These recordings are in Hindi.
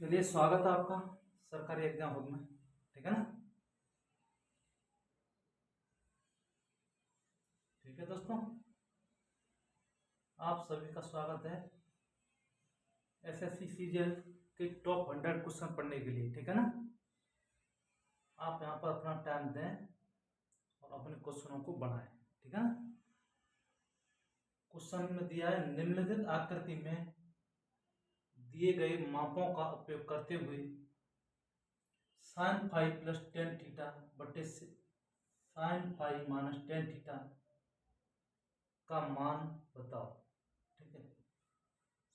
चलिए, स्वागत है आपका सरकारी एग्जाम हॉल में। ठीक है ना। ठीक है दोस्तों, आप सभी का स्वागत है एसएससी सीजीएल के टॉप 100 क्वेश्चन पढ़ने के लिए। ठीक है ना। आप यहाँ पर अपना टाइम दें और अपने क्वेश्चनों को बढ़ाएं। ठीक है ना। क्वेश्चन में दिया है, निम्नलिखित आकृति में दिए गए मापों का उपयोग करते हुए sine five plus ten theta बटे sine five minus ten theta का मान बताओ। ठीक है।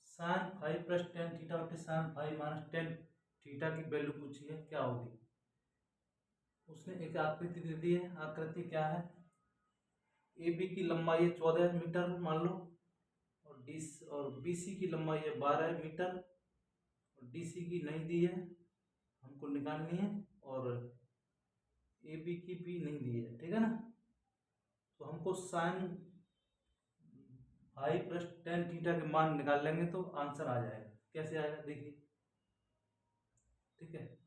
Sine five plus ten theta बटे sine five minus ten theta की वैल्यू पूछी है, क्या होगी। उसने एक आकृति दे दी है। आकृति क्या है, ए बी की लंबाई है 14 मीटर मान लो, और बी सी की लंबाई है 12 मीटर, और डी सी की नहीं दी है, हमको निकालनी है, और ए बी की भी नहीं दी है। ठीक है ना। तो हमको sine five plus ten theta के मान निकाल लेंगे तो आंसर आ जाएगा। कैसे आएगा देखिए। ठीक है।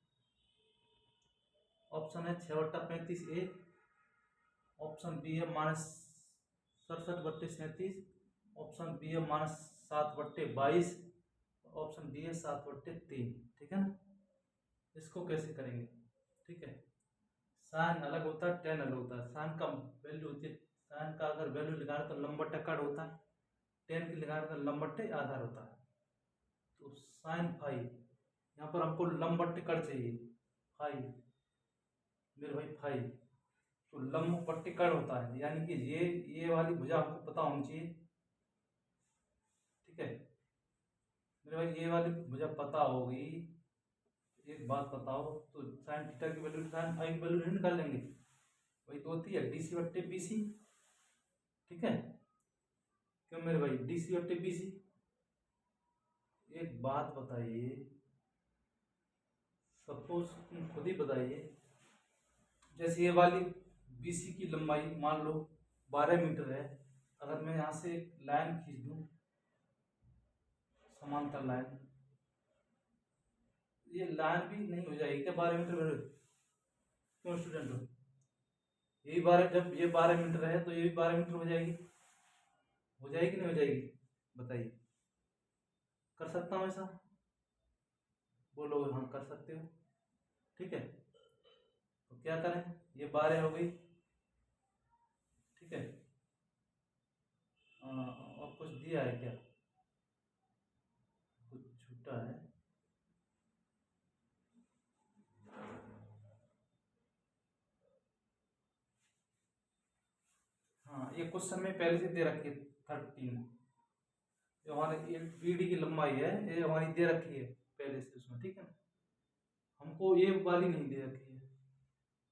ऑप्शन है 6/35 ए, ऑप्शन बी है -67/37, ऑप्शन बी है -7/22, ऑप्शन डी है 7/3। ठीक है ना। इसको कैसे करेंगे। ठीक है। साइन अलग होता है, टेन अलग होता है। साइन का वैल्यू होती है, साइन का अगर वैल्यू निकाले तो लंबा कट होता है, टेन की निकाले तो लंबट्टे आधार होता है। तो साइन फाइव, यहाँ पर हमको लंबट्टे कट चाहिए, फाइव मेरे भाई फाइव। तो लंब पट्टी कर्ण होता है, यानी कि ये वाली भुजा हमको पता होनी चाहिए। ठीक है मेरे भाई, ये वाली भुजा पता होगी। एक बात बताओ, तो साइन थीटा की वैल्यू साइन फाइव की वैल्यू नहीं निकाल लेंगे, वही तो होती है डीसी बट्टे बीसी। ठीक है। क्यों मेरे भाई, डीसी बट्टे बीसी। एक बात बताइए, सपोज तुम खुद ही बताइए, जैसे ये वाली बीसी की लंबाई मान लो 12 मीटर है, अगर मैं यहाँ से एक लाइन खींच दूं, समांतर लाइन, ये लाइन भी नहीं हो जाएगी क्या 12 मीटर। क्यों स्टूडेंट हो, यही 12, जब ये 12 मीटर है तो ये भी 12 मीटर हो जाएगी। हो जाएगी नहीं हो जाएगी बताइए। कर सकता हूँ ऐसा, बोलो हाँ कर सकते हो। ठीक है। तो क्या करें, ये 12 हो गई। ठीक है। और कुछ दिया है क्या, कुछ छूटा है। हाँ, ये क्वेश्चन में पहले से दे रखी है 13। जो हमारे बीडी की लंबाई है, ये हमारी दे रखी है पहले से उसमें। ठीक है ना। हमको ये वाली नहीं दे रखी है।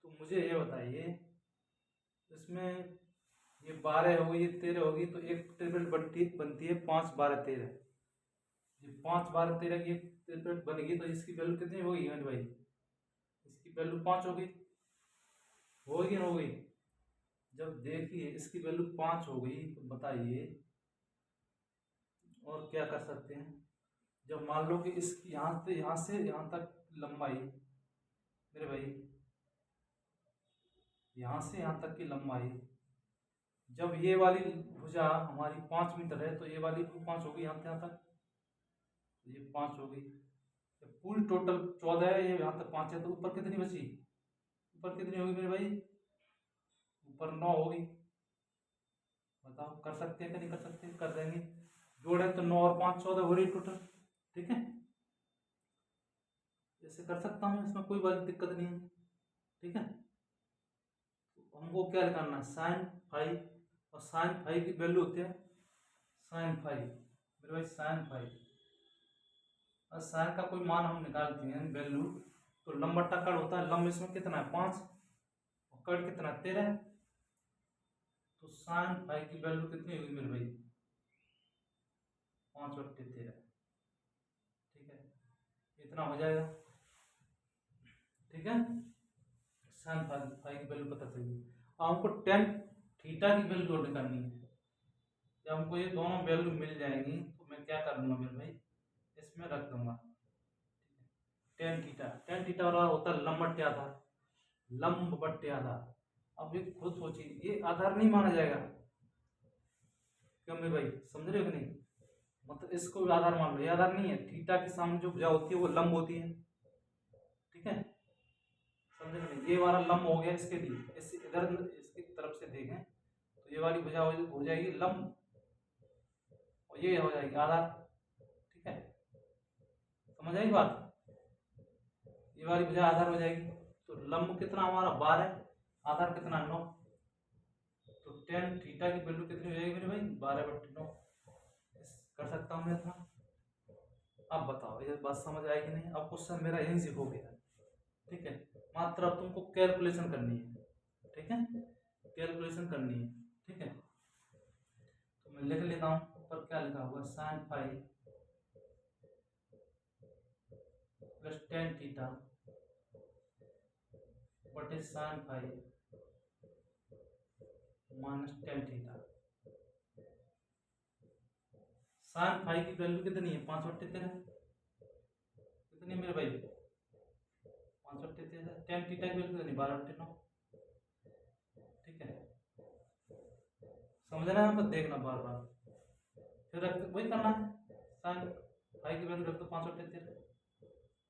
तो मुझे ये बताइए, इसमें ये 12 होगी, ये 13 होगी, तो एक ट्रिपल बनती है 5 12 13। ये 5 12 13 की ट्रिपल बनेगी, तो इसकी वैल्यू कितनी होगी मेरे भाई, इसकी वैल्यू 5 होगी। होगी ना होगी। जब देखिए इसकी वैल्यू 5 हो गई, तो बताइए और क्या कर सकते हैं। जब मान लो कि इस यहाँ से यहाँ तक लंबाई मेरे भाई, यहाँ से यहाँ तक की लंबाई, जब ये वाली भुजा हमारी 5 मीटर है, तो ये वाली 5 होगी यहाँ से यहाँ तक, तो ये 5 होगी। पूरी टोटल 14 है, ये यहाँ तक 5 है, तो ऊपर कितनी बची, ऊपर कितनी होगी मेरे भाई, ऊपर 9 होगी। बताओ कर सकते हैं कि नहीं कर सकते, कर देंगे। जोड़े तो 9 और 5 14 हो रही टोटल। ठीक है। ऐसे कर सकता हूँ, इसमें कोई बड़ी दिक्कत नहीं है। ठीक है। तो हमको क्या निकालना है, साइन फाइव, और साइन फाइव की वैल्यू होती है साइन फाइव मेरे भाई, साइन फाइव। और साइन का कोई मान हम निकालते हैं वैल्यू, तो लंब बट्टा कड़ होता है, लंब इसमें कितना है 5, और कड़ कितना है 13। तो साइन फाइव की वैल्यू कितनी होगी मेरे भाई, 5/13। ठीक है, इतना हो जाएगा। ठीक है। साइन फाइव की वैल्यू पता चली। अब हमको टेन थीटा की वैल्यू निकालनी है। जब हमको ये दोनों वैल्यू मिल जाएंगी, तो मैं क्या कर दूंगा मेरे भाई, इसमें रख दूंगा। टेन थीटा वाला होता है लंब बट्टे आधार, लंब बट्टे आधार। अब ये खुद सोचिए, ये आधार नहीं माना जाएगा, क्यों मेरे भाई, समझ रहे हो कि नहीं? मतलब इसको भी आधार मान लो, ये आधार नहीं है। थीटा के सामने जो भुजा होती है वो लंब होती है, ठीक है, समझ रहे हो नहीं? ये वाला लंब हो गया इसके लिए, इस इधर इसकी तरफ से देखें तो ये वाली भुजा हो जाएगी लंब, और ये हो जाएगी आधार, ठीक है, समझ आई बात? ये वाली भुजा आधार हो जाएगी। तो लंब कितना हमारा 12, आधार कितना 9, तो टेन थीटा की वैल्यू कितनी हो जाएगी मेरे भाई? 12/9 कर सकता हूँ मैं इतना। अब बताओ ये बात समझ आई कि नहीं? अब क्वेश्चन मेरा यहीं से हो गया, ठीक है। मात्र अब तुमको कैलकुलेशन करनी है, ठीक है, कैलकुलेशन करनी है, ठीक है। तो मैं लिख लेता हूँ, ऊपर क्या लिखा हुआ, sin phi plus ten theta बटे sin phi minus ten theta. sin phi की वैल्यू कितनी है? 5/13 कितनी मेरे भाई? 5/13। टेन थीटा की वैल्यू कितनी? 12/9, ठीक है, समझना है, देखना बार बार, फिर वही करना है, sin फाई की वैल्यू रख दो 5/13,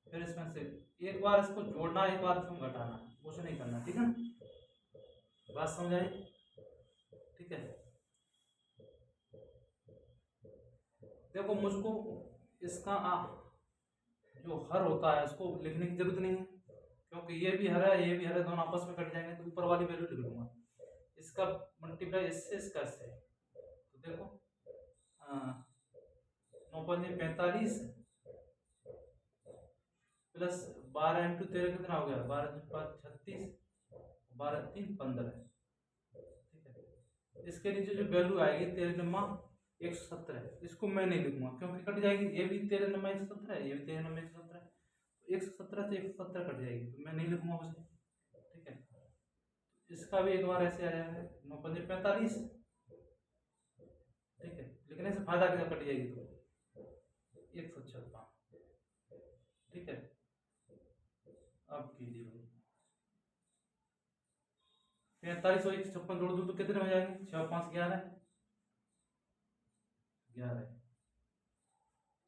फिर इसमें से एक बार इसको जोड़ना, एक बार इसमें घटाना, कुछ नहीं करना, ठीक है, बात समझ आई? ठीक है, देखो मुझको इसका जो हर होता है उसको लिखने की जरूरत नहीं है, क्योंकि ये भी हर है, ये भी हर है, दोनों आपस में कट जाएंगे, तो ऊपर वाली वैल्यू लिख लूंगा, इसका मल्टीप्लाई इससे, इसका इससे। तो देखो 9×45 प्लस 12 × 13 कितना हो गया? 12×5 = 36, 12×3 = 15, ठीक है। इसके नीचे जो वैल्यू आएगी 13×117, इसको मैं नहीं लिखूंगा क्योंकि कट जाएगी, ये भी 13×117 है, ये भी 13×117 है, 117 से 117 कट जाएगी, तो मैं नहीं लिखूंगा उसे, ठीक है। इसका भी एक बार ऐसे आ जाएगा 9×45, ठीक है, लिखने से फायदा क्या, कट जाएगी तो 156, ठीक है। अब कीजिए भाई, 45 और 156 जोड़ दूँ तो कितने हो जाएंगे? 6 और 5 11, 11,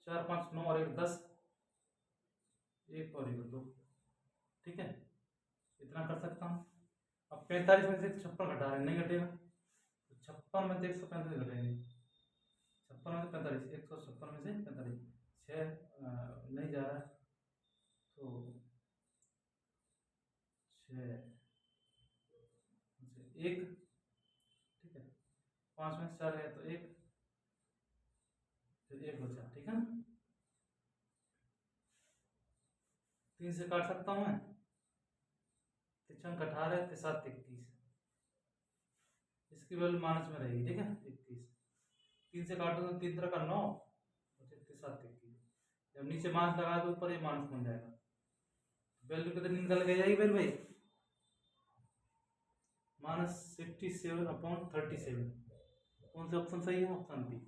4 5 9 और 1 10, 1 और 1 2, ठीक है, इतना कर सकता हूँ। अब 45 में से 56 घटा रहे हैं, नहीं घटेगा, तो 56 में से 145 घटेंगे, 56 में से 45, 156 में से 45, 6 नहीं जा रहा है, तो 6 1, ठीक है, 5 में से 4 है तो 1, फिर 1 बचा, ठीक है ना, 3 से काट सकता हूँ मैं, 53 18 के साथ 31, इसकी वैल्यू माइनस में रहेगी, ठीक है, 31, 3 से काटो तो 3 का 9, के साथ 31, जब नीचे माइनस लगा तो ऊपर ये माइनस बन जाएगा, वैल्यू कितनी निकल के जाएगी फिर भाई? -67/37, कौन सा ऑप्शन सही है? ऑप्शन बी,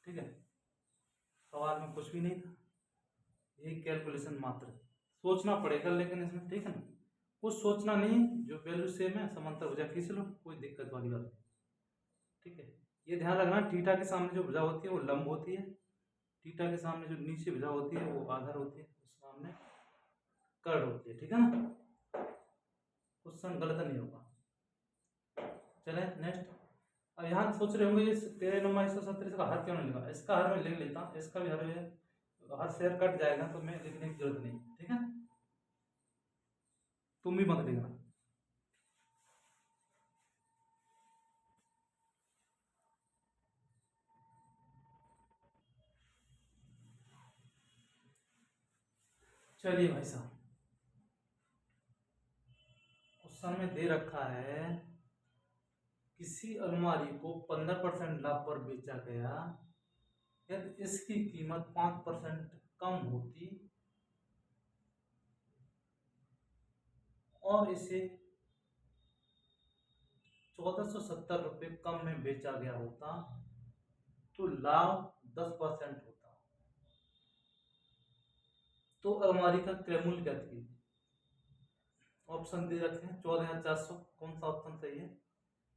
ठीक है, सवाल में कुछ भी नहीं था, यही कैलकुलेशन मात्र, सोचना पड़ेगा लेकिन इसमें, ठीक है ना, कुछ सोचना नहीं, जो वैल्यू सेम है समांतर भुजा खींच लो, कोई दिक्कत वाली बात नहीं, ठीक है। ये ध्यान रखना, थीटा के सामने जो भुजा होती है वो लंब होती है, थीटा के सामने जो नीचे भुजा होती है वो आधार होती है, सामने कर्ड होती है, ठीक है ना, क्वेश्चन गलत नहीं होगा। चले नेक्स्ट। अब यहाँ सोच रहे होंगे ये 13×117 का हर क्यों नहीं लिखा? इसका हर मैं लिख लेता हूँ, इसका भी हर है, तो हर शेयर कट जाएगा तो मैं लिखने की जरूरत नहीं, ठीक है, तुम भी मत लिखना। चलिए भाई साहब, क्वेश्चन में दे रखा है किसी अलमारी को 15% लाभ पर बेचा गया, यदि इसकी कीमत 5% कम होती और इसे 1470 रुपये कम में बेचा गया होता तो लाभ 10% होता। तो अलमारी का क्रय मूल्य क्या थी। ऑप्शन दे रखे हैं 14,400, कौन सा ऑप्शन सही है।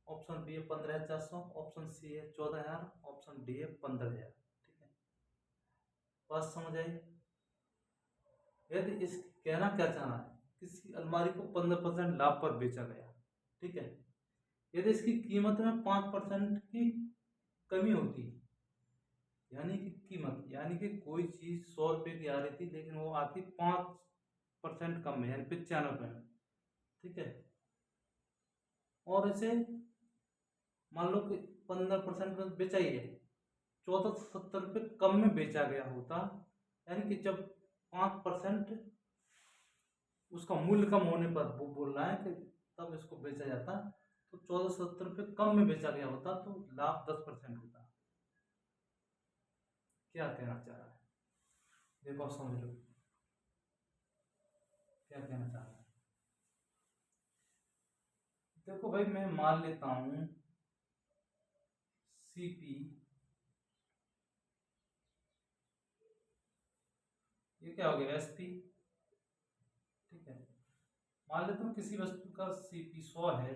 ऑप्शन बी है 15,400, ऑप्शन सी है 14,000, ऑप्शन डी है 15,000। ठीक है, बात समझ आई। यदि इस कहना क्या चाहना है, किसी अलमारी को 15% लाभ पर बेचा गया, ठीक है, यदि इसकी कीमत में 5% की कमी होती, यानी कि कीमत, यानी कि कोई चीज 100 रुपये की आ रही थी लेकिन वो आती 5% कम है, यानी 95 में, ठीक है, और इसे मान लो कि 15% में बेचा ही है, 1470 रुपये कम में बेचा गया होता, यानी कि जब 5% उसका मूल्य कम होने पर वो बोल रहा है कि तब इसको बेचा जाता, तो 1470 रुपये कम में बेचा गया होता तो लाभ 10% होता। क्या कहना चाह रहा है, देखो समझ लो क्या कहना चाह रहा है। देखो भाई, मैं मान लेता हूं सीपी, ये क्या हो गया एसपी, ठीक है, मान लेता हूँ किसी वस्तु का सीपी 100 है,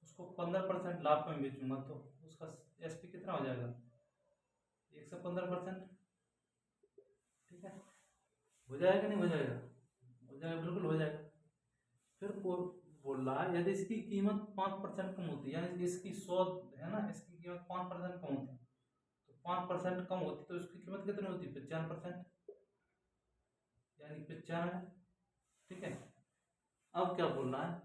उसको 15% लाभ में बेचूंगा तो उसका एसपी कितना हो जाएगा, 115%। ठीक है, हो जाएगा नहीं हो जाएगा, हो जाएगा, बिल्कुल हो जाएगा। फिर बोल रहा है यदि इसकी कीमत 5% कम होती है, यानी इसकी 100 है ना, इसकी कीमत 5% कम होती, तो 5% कम होती तो इसकी कीमत कितनी होती, 95%, यानी 95। ठीक है, अब क्या बोल रहा है,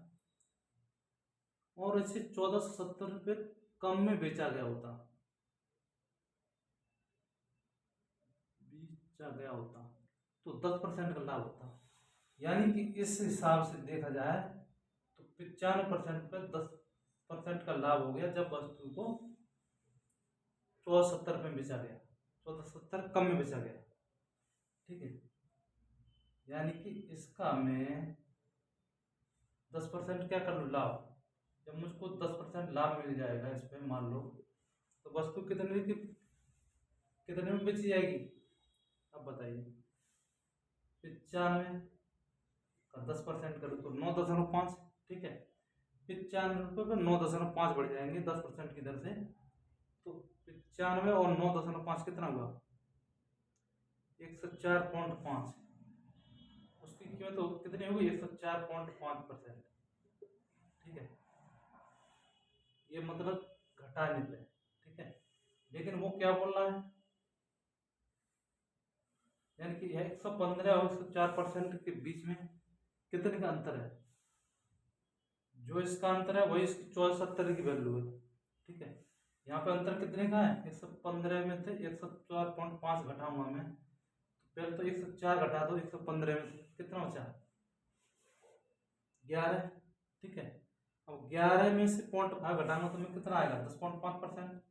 और इसे 1470 रुपये कम में बेचा गया होता, तो 10% का लाभ होता, यानी कि इस हिसाब से देखा जाए तो 95% पे 10% का लाभ हो गया जब वस्तु को 1470 में बेचा गया, 1470 कम में बेचा गया। ठीक है, यानी कि इसका मैं 10% क्या कर लूँ लाभ, जब मुझको 10% लाभ मिल जाएगा इस पे मान लो, तो वस्तु कितने में बेची जाएगी, अब बताइए। 95 का 10% करूँ तो 9.5। ठीक है, 95 रुपये पर 9.5 बढ़ जाएंगे 10% की दर से, तो 95 और 9.5 कितना हुआ, 104.5। उसकी कीमत तो कितनी होगी, 104.5%। ठीक है, ये मतलब घटाने पे। ठीक है, लेकिन वो क्या बोल रहा है, यानी कि 115 और 104% के बीच में कितने का अंतर है, जो इसका अंतर है वही इसकी 1470 की वैल्यू है। ठीक है, यहाँ पे अंतर कितने का है, 115 में से 104.5 घटाऊंगा मैं, तो पहले तो 104 घटा दो 115 में से, कितना बचा, 11। ठीक है, अब 11 में से 0.5 घटाना तो मैं कितना आएगा, 10.5%।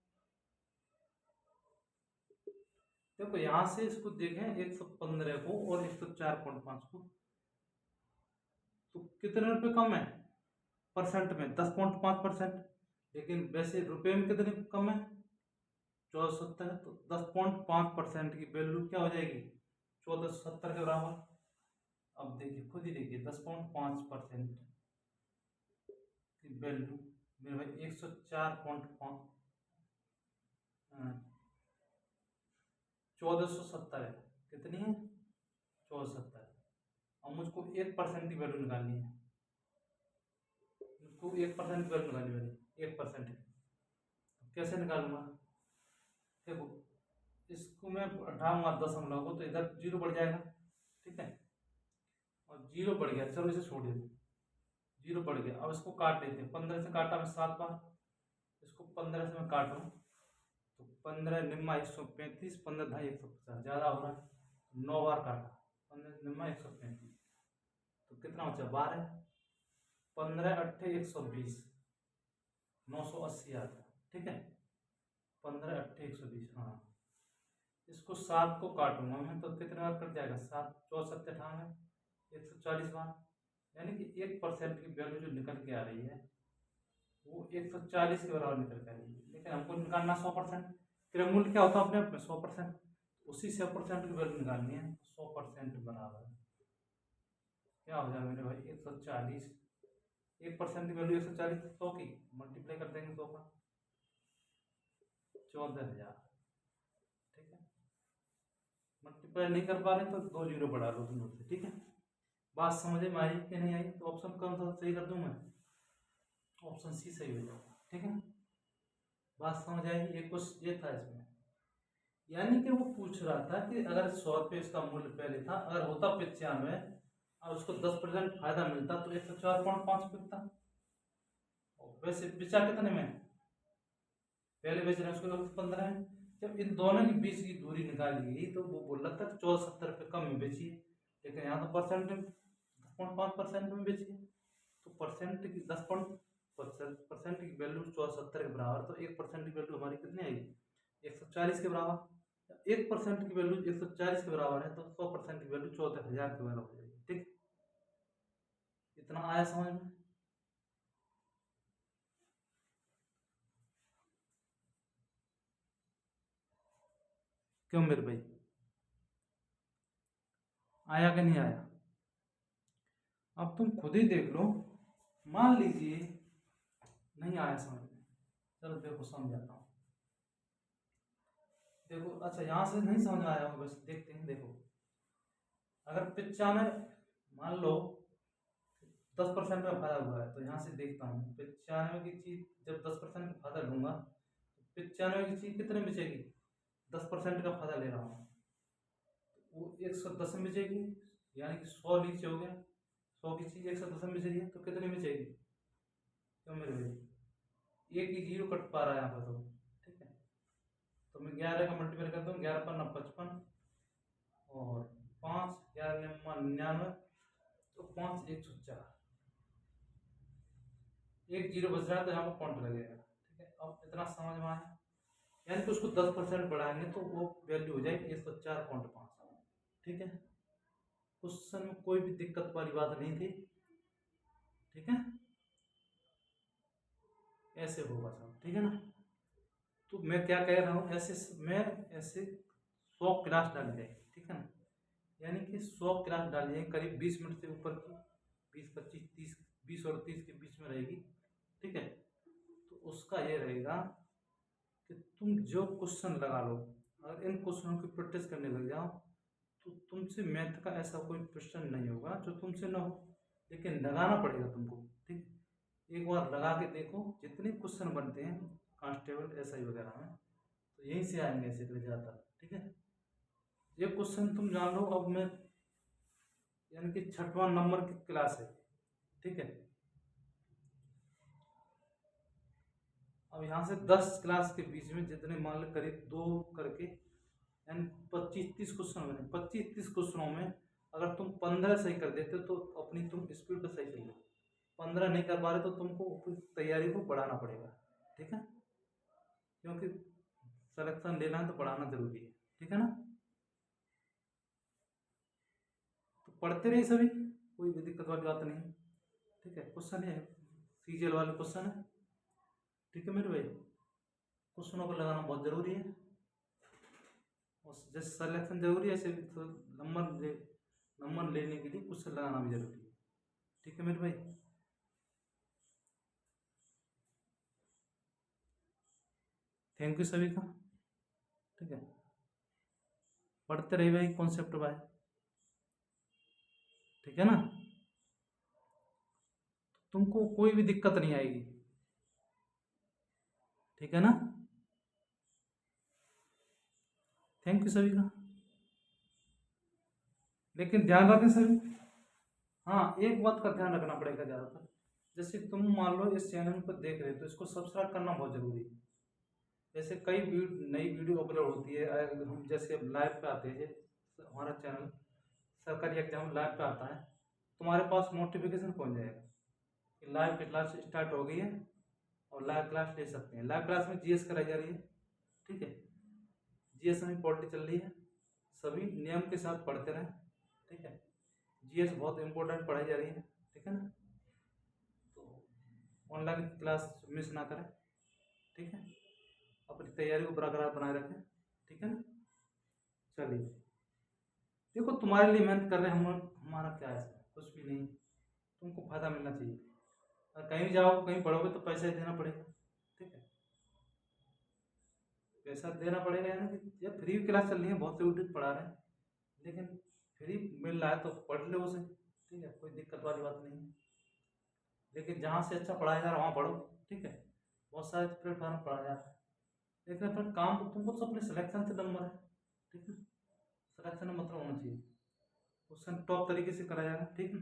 देखो यहां से इसको देखें 115 को और 104.5 को, तो कितने रुपए कम है परसेंट में, 10.5%, लेकिन वैसे रुपए में कितने कम है, 1470 है, तो 10.5% की वैल्यू क्या हो जाएगी, 1470 के बराबर। अब देखिए खुद ही देखिए 10.5% की वैल्यू मेरे भाई 104.5, 1470 है, कितनी है, 1470। अब मुझको 1% की वैल्यू निकालनी है, मुझको 1% की वैल्यू निकालनी है, 1%। कैसे निकालूंगा, देखो इसको मैं हटाऊंगा 10 को तो इधर 0 बढ़ जाएगा। ठीक है, और 0 बढ़ गया, चलो इसे छोड़ देते, 0 बढ़ गया। अब इसको काट लेते हैं, 15 से काटा मैं 7 बार, इसको 15 से मैं काट रहा हूँ तो 15 निम्मा 135, 15 ढाई 150, ज़्यादा हो रहा है, 9 बार काटा, 15 निम्मा 135, तो कितना बचा 12, 15 अट्ठे 120, 980 आता। ठीक है, 15 अट्ठे 120, हाँ, इसको 7 को काटूंगा मैं तो कितने बार कट जाएगा, 7 64 98, 140 बार, यानी कि 1% की वैल्यू जो निकल के आ रही है वो 140 के बराबर निकल के आ रही है, लेकिन हमको निकालना 100%। क्रय मूल्य क्या होता है अपने आप में 100%, उसी 100% की वैल्यू निकालनी है। 100% बराबर क्या हो जाएगा मेरे भाई 140। 1% की वैल्यू 140, 100 की मल्टीप्लाई कर देंगे 100 का 14,000। ठीक है, मल्टीप्लाई नहीं कर पा रहे तो 2 जीरो बढ़ा लो दोनों से। ठीक है, बात समझ में आई कि नहीं आई? तो ऑप्शन कौन सा सही कर दूं मैं? ऑप्शन सी सही हो जाएगा। ठीक है, बात समझ आएगी? ये कुछ ये था इसमें, यानी कि वो पूछ रहा था कि अगर 100 रुपये इसका मूल्य पहले था, अगर होता 95 और उसको 10% फायदा मिलता तो 104.5 बिकता। वैसे बेचा कितने में? पहले बेच रहे हैं उसको 15 है। जब इन दोनों के बीच की दूरी निकाली गई तो वो बोल रहा था 74 रुपये कम में बेचिए, लेकिन यहाँ तो परसेंट 10.5% में बेचिए। तो परसेंट की 10% की वैल्यू 74 के बराबर, तो 1% की वैल्यू हमारी कितनी आएगी? 140 के बराबर। 1% की वैल्यू 140 के बराबर है तो 100% की वैल्यू 14,000 के बराबर हो जाएगी। ठीक, इतना आया समझ में? क्यों मेरे भाई, आया कि नहीं आया? अब तुम खुद ही देख लो। मान लीजिए नहीं आया समझ में, चलो देखो समझाता हूँ। देखो, अच्छा यहाँ से नहीं समझ में आया होगा, बस देखते हैं। देखो, अगर 95 मान लो 10% का फायदा हुआ है, तो यहाँ से देखता हूँ 95 की चीज जब 10% का फायदा लूंगा तो 95 की चीज कितने में बेचेगी? 10% का फायदा ले रहा हूँ, वो 110 में बेचेगी, यानी कि 100 नीचे हो गया। 100 की चीज 110 में बेच रही है तो कितने में बेचेगी? क्यों मेरे भाई, एक ही जीरो कट पा रहा है यहाँ पर तो। ठीक है, तो मैं 11 का मल्टीप्लाई करता हूँ, 11 पर 55 और 5 11 99, तो 5 104, एक जीरो बच रहा है तो यहाँ पर पॉइंट लगेगा। ठीक है, अब इतना समझ में आया? यानी कि उसको 10% बढ़ाएंगे तो वो वैल्यू हो जाएगी 104.5। ठीक है, क्वेश्चन में कोई भी दिक्कत वाली बात नहीं थी। ठीक है, ऐसे होगा सब। ठीक है ना? तो मैं क्या कह रहा हूँ, ऐसे 100 क्लास डाल जाएगी। ठीक है ना? यानी कि 100 क्लास डालिए, करीब 20 मिनट से ऊपर की, 20 25 30, 20 और 30 के बीच में रहेगी। ठीक है, तो उसका ये रहेगा कि तुम जो क्वेश्चन लगा लो, अगर इन क्वेश्चनों की प्रैक्टिस करने लग जाओ तो तुमसे मैथ का ऐसा कोई क्वेश्चन नहीं होगा जो तुमसे ना हो, लेकिन लगाना पड़ेगा तुमको। ठीक, एक बार लगा के देखो, जितने क्वेश्चन बनते हैं कांस्टेबल एसआई वगैरह में तो यहीं से आएंगे ऐसे तो ज़्यादा। ठीक है, ये क्वेश्चन तुम जान लो। अब मैं यानी कि 6वां नंबर की क्लास है। ठीक है, अब यहाँ से 10 क्लास के बीच में जितने मान लो करीब 2 करके यानी 25 30 क्वेश्चन बने। 25 30 क्वेश्चनों में अगर तुम 15 सही कर देते तो अपनी तुम स्पीड पर सही चल रहे। 15 नहीं कर पा रहे तो तुमको अपनी तैयारी को बढ़ाना पड़ेगा। ठीक है, क्योंकि सिलेक्शन लेना है तो बढ़ाना जरूरी है। ठीक है ना? तो पढ़ते रहिए सभी, कोई भी दिक्कत वाली बात नहीं। ठीक है, क्वेश्चन है सीजीएल वाले क्वेश्चन है। ठीक है मेरे भाई, क्वेश्चनों को लगाना बहुत जरूरी है और जैसे सिलेक्शन जरूरी है ऐसे तो नंबर लेने के लिए क्वेश्चन लगाना भी जरूरी है। ठीक है मेरे भाई, थैंक यू सभी का। ठीक है, पढ़ते रहिए भाई कॉन्सेप्ट बाय। ठीक है ना? तुमको कोई भी दिक्कत नहीं आएगी। ठीक है ना? थैंक यू सभी का। लेकिन ध्यान रखें सभी, हाँ एक बात का ध्यान रखना पड़ेगा ज़्यादातर। जैसे तुम मान लो इस चैनल पर देख रहे हो तो इसको सब्सक्राइब करना बहुत जरूरी है। जैसे कई नई वीडियो अपलोड होती है, हम जैसे अब लाइव पे आते हैं, हमारा चैनल सरकारी एग्जाम लाइव पे आता है, तुम्हारे पास नोटिफिकेशन पहुंच जाएगा कि लाइव की क्लास स्टार्ट हो गई है और लाइव क्लास ले सकते हैं। लाइव क्लास में जीएस कराई जा रही है। ठीक है, जीएस में पॉलिटी चल रही है, सभी नियम के साथ पढ़ते रहें। ठीक है, जीएस बहुत इंपॉर्टेंट पढ़ाई जा रही है। ठीक है ना? तो ऑनलाइन क्लास मिस ना करें। ठीक है, अपनी तैयारी को बरकरार बनाए रखें। ठीक है ना? चलिए, देखो तुम्हारे लिए मेहनत कर रहे हैं हम, हमारा क्या है इसमें? कुछ भी नहीं। तुमको फायदा मिलना चाहिए। और कहीं जाओ कहीं पढ़ोगे तो पैसा ही देना पड़ेगा। ठीक है, पैसा देना पड़ेगा, यानी कि ये फ्री क्लास चल रही है, बहुत से यूट्यूब पढ़ा रहे हैं, लेकिन फ्री मिल रहा है तो पढ़ लो उसे। ठीक है, कोई दिक्कत वाली बात नहीं है। लेकिन जहाँ से अच्छा पढ़ाया जा रहा है वहाँ पढ़ो। ठीक है, बहुत सारे प्लेटफॉर्म पढ़ाया जा रहा है, लेकिन अपना काम तो तुमको तो अपने सिलेक्शन से नंबर है। ठीक है, सिलेक्शन में मतलब होना चाहिए, क्वेश्चन टॉप तरीके से कराया जाएगा। ठीक है,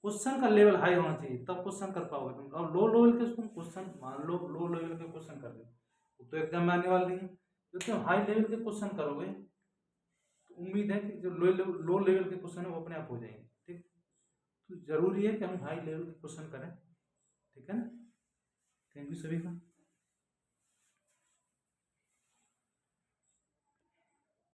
क्वेश्चन का लेवल हाई होना चाहिए, तब क्वेश्चन कर पाओगे तुम। और लो लेवल के तुम क्वेश्चन, मान लो लो लेवल के क्वेश्चन कर रहे हो, वो तो एग्जाम में आने वाले नहीं है। जो तुम हाई लेवल के क्वेश्चन करोगे तो उम्मीद है कि जो लो लेवल के क्वेश्चन है वो अपने आप हो जाएंगे। ठीक, तो जरूरी है कि हम हाई लेवल के क्वेश्चन करें। ठीक है ना, थैंक यू सभी का।